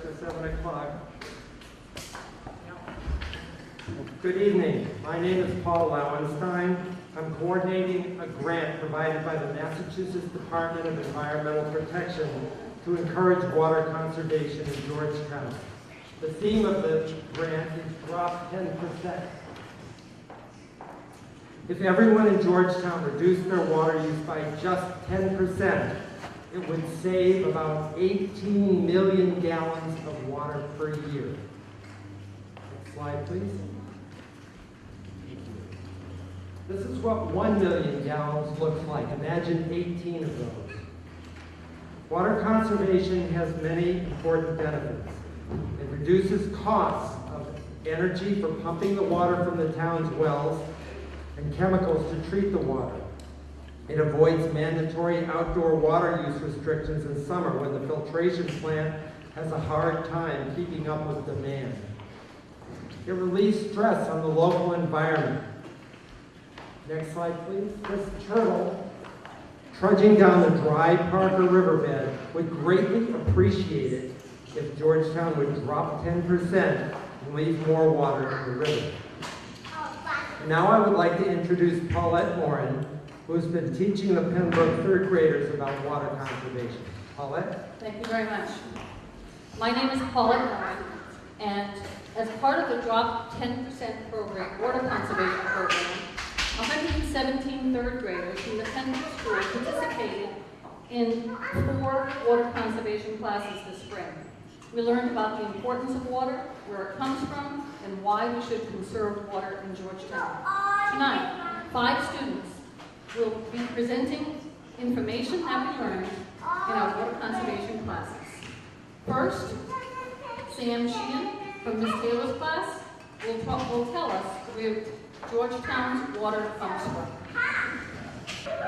for 7 o'clock. Good evening. My name is Paul Lauenstein. I'm coordinating a grant provided by the Massachusetts Department of Environmental Protection to encourage water conservation in Georgetown. The theme of the grant is Drop 10%. If everyone in Georgetown reduced their water use by just 10%, it would save about 18 million gallons of water per year. Next slide, please. This is what 1 million gallons looks like. Imagine 18 of those. Water conservation has many important benefits. It reduces costs of energy for pumping the water from the town's wells and chemicals to treat the water. It avoids mandatory outdoor water use restrictions in summer when the filtration plant has a hard time keeping up with demand. It relieves stress on the local environment. Next slide, please. This turtle trudging down the dry Parker riverbed would greatly appreciate it if Georgetown would drop 10% and leave more water in the river. Now I would like to introduce Paulette Morin, who has been teaching the Pembroke third graders about water conservation. Paulette? Thank you very much. My name is Paulette Morin, and as part of the Drop 10% program, water conservation program, 117 third graders from the Pembroke School participated in 4 water conservation classes this spring. We learned about the importance of water, where it comes from, and why we should conserve water in Georgetown. Tonight, 5 students will be presenting information that we learned in our water conservation classes. First, Sam Sheehan from Ms. Taylor's class will tell us where Georgetown's water comes from.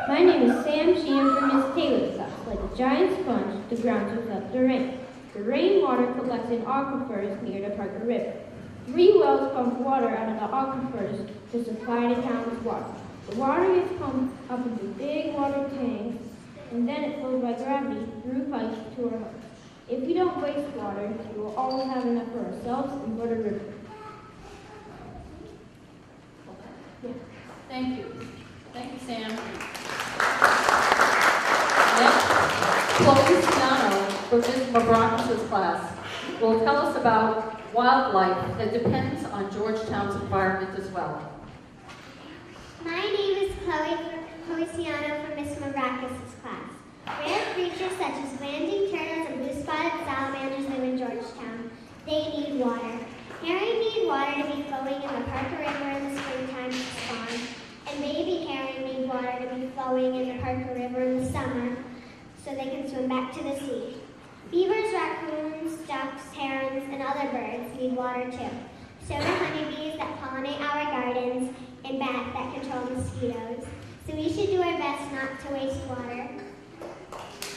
My name is Sam Sheehan from Ms. Taylor's class. Like a giant sponge, the ground soaks up the rain. The rainwater collects in aquifers near the Parker River. 3 wells pump water out of the aquifers to supply the town with water. The water gets pumped up into big water tanks, and then it flows by gravity through pipes to our homes. If we don't waste water, we will always have enough for ourselves and for the river. Yeah. Thank you. Thank you, Sam. Next, Chloe Ciano from Ms. Mabrakis' class will tell us about wildlife that depends on Georgetown's environment as well. My name is Chloe Ciano from Ms. Mabrakis' class. Rare creatures such as landing turtles and blue-spotted salamanders live in Georgetown. They need water. Herring need water to be flowing in the Parker River in the springtime to spawn, and baby herring need water to be flowing in the Parker River in the summer so they can swim back to the sea. Beavers, raccoons, ducks, herons, and other birds need water too. So do honeybees that pollinate our gardens and bats that control mosquitoes. So we should do our best not to waste water.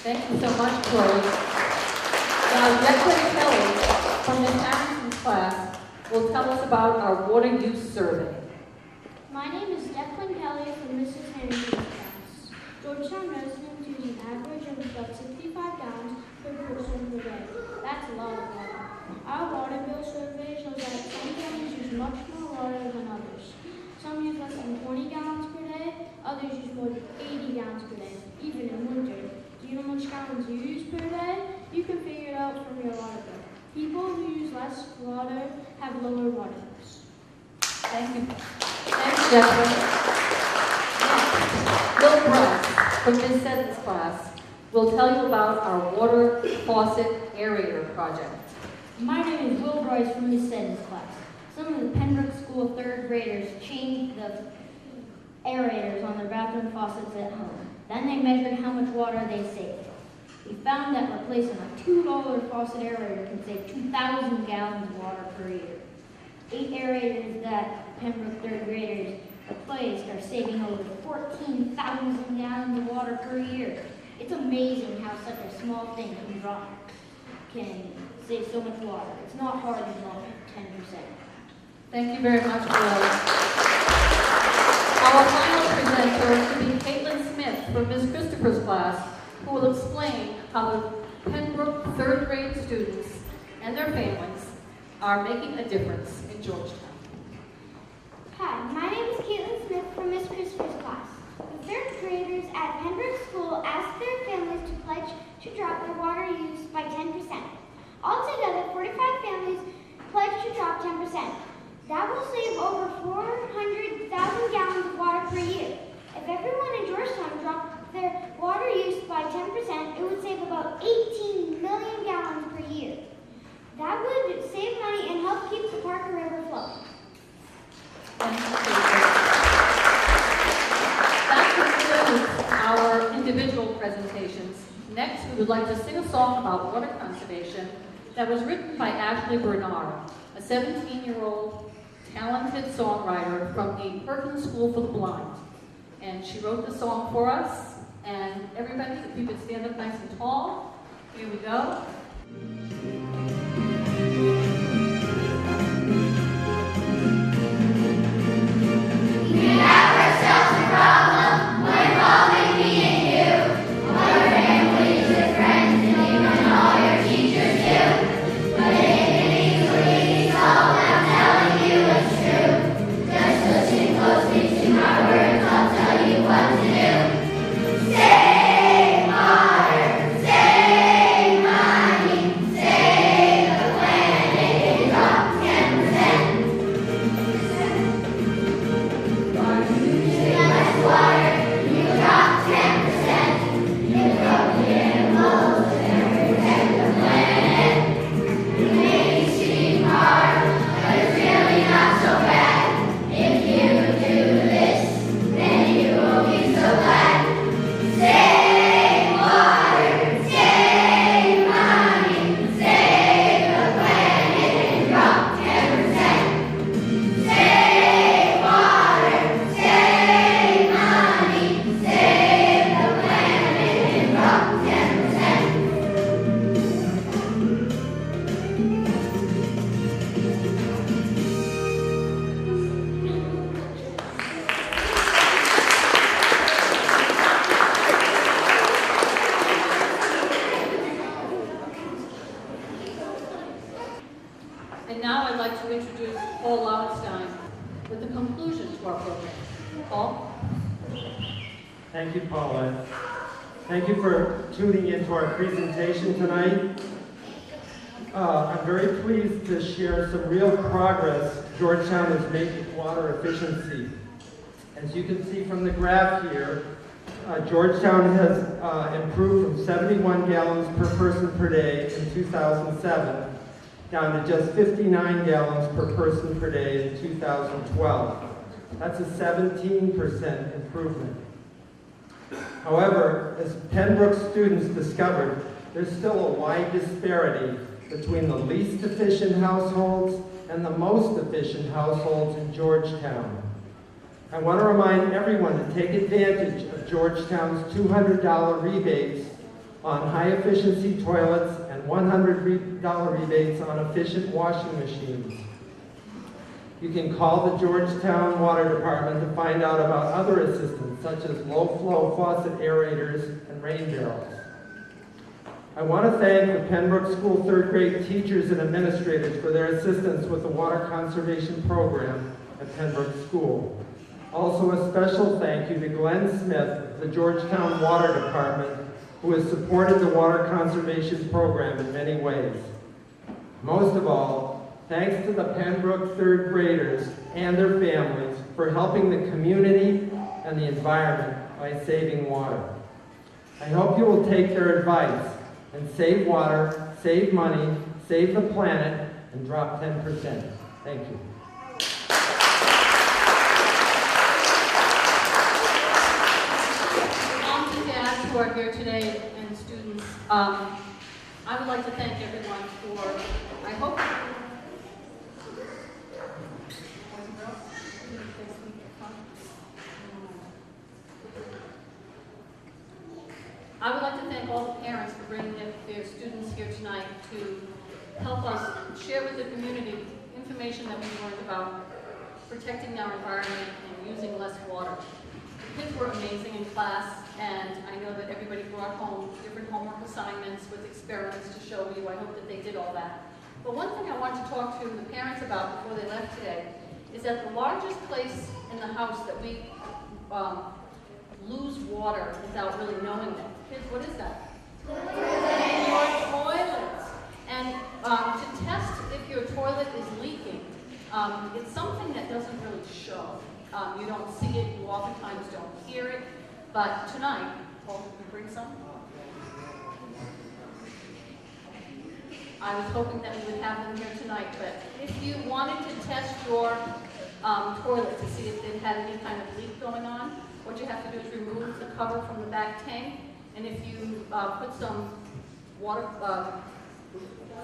Thank you so much, Chloe. Now, Declan Kelly from Ms. Harrison's class will tell us about our water use survey. My name is Declan Kelly from Mrs. Henry's class. Georgetown residents use an average of about 65 gallons per person per day. That's a lot of water. Our water bill survey shows that some families use much more water than others. Some use less than 20 gallons per day, others use more than 80 gallons per day, even in winter. Do you know how much gallons you use per day? You can figure it out from your water bill. People who use less water have lower water bills. Thank you. Thanks, Declan. Next, Bill Bryce from Ms. Seddon's class will tell you about our water faucet aerator project. My name is Will Bryce from Miss Seddon's class. Some of the Pembroke School third graders changed the aerators on their bathroom faucets at home. Then they measured how much water they saved. We found that replacing a $2 faucet aerator can save 2,000 gallons of water per year. 8 aerators that Pembroke third graders replaced are saving over 14,000 gallons of water per year. It's amazing how such a small thing can save so much water. It's not hard to drop 10%. Thank you very much, Will. Our final presenter will be Caitlin Smith from Ms. Christopher's class, who will explain how the Pembroke third grade students and their are making a difference in Georgetown. Hi, my name is Caitlin Smith from Miss Christopher's class. The third graders at Pembroke School asked their families to pledge to drop their water use by 10%. Altogether, 45 families pledged to drop 10%. That will save over 400,000 gallons of water per year. If everyone in Georgetown dropped their water use by 10%, it would save about 18 million gallons per year. That would save money and help keep the Parker River flowing. That concludes our individual presentations. Next, we would like to sing a song about water conservation that was written by Ashley Bernard, a 17-year-old talented songwriter from the Perkins School for the Blind. And she wrote the song for us. And everybody, if you could stand up nice and tall. Here we go. And now I'd like to introduce Paul Lauenstein with the conclusion to our program. Paul? Thank you, Paula. Thank you for tuning into our presentation tonight. I'm very pleased to share some real progress Georgetown has made with water efficiency. As you can see from the graph here, Georgetown has improved from 71 gallons per person per day in 2007 down to just 59 gallons per person per day in 2012. That's a 17% improvement. However, as Pembroke students discovered, there's still a wide disparity between the least efficient households and the most efficient households in Georgetown. I want to remind everyone to take advantage of Georgetown's $200 rebates on high-efficiency toilets and $100 rebates on efficient washing machines. You can call the Georgetown Water Department to find out about other assistance, such as low-flow faucet aerators and rain barrels. I want to thank the Pembroke School third grade teachers and administrators for their assistance with the water conservation program at Pembroke School. Also, a special thank you to Glenn Smith of the Georgetown Water Department, who has supported the water conservation program in many ways. Most of all, thanks to the Pembroke third graders and their families for helping the community and the environment by saving water. I hope you will take their advice and save water, save money, save the planet, and drop 10%. Thank you. Who are here today and students, I would like to thank everyone for, I hope, I would like to thank all the parents for bringing their students here tonight to help us share with the community information that we learned about protecting our environment and using less water. The kids were amazing in class, and I know that everybody brought home different homework assignments with experiments to show you. I hope that they did all that. But one thing I want to talk to the parents about before they left today is that the largest place in the house that we lose water without really knowing it. Kids, what is that? Your toilets. And to test if your toilet is leaking, it's something that doesn't really show. You don't see it, you oftentimes don't hear it. But tonight, Paul, can you bring some? I was hoping that we would have them here tonight, but if you wanted to test your toilet to see if it had any kind of leak going on, what you have to do is remove the cover from the back tank, and if you put some water,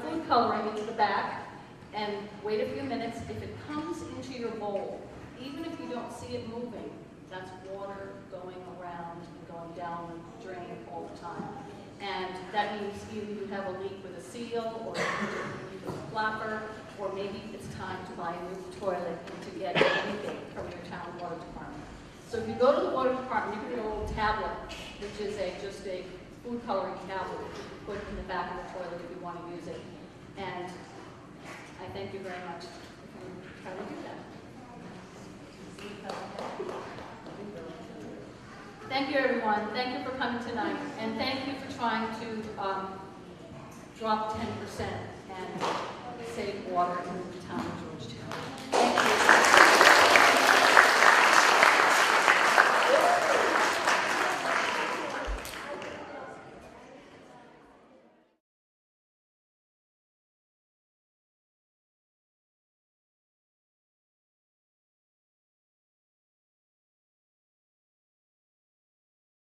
food coloring into the back, and wait a few minutes, if it comes into your bowl, even if you don't see it moving, that's water going around and going down the drain all the time. And that means either you have a leak with a seal, or you need a flapper, or maybe it's time to buy a new toilet and to get anything from your town water department. So if you go to the water department, you can get a little tablet, which is just a food coloring tablet that you can put in the back of the toilet if you want to use it. And I thank you very much if you try to do that. Thank you, everyone. Thank you for coming tonight, and thank you for trying to drop 10% and save water in the town.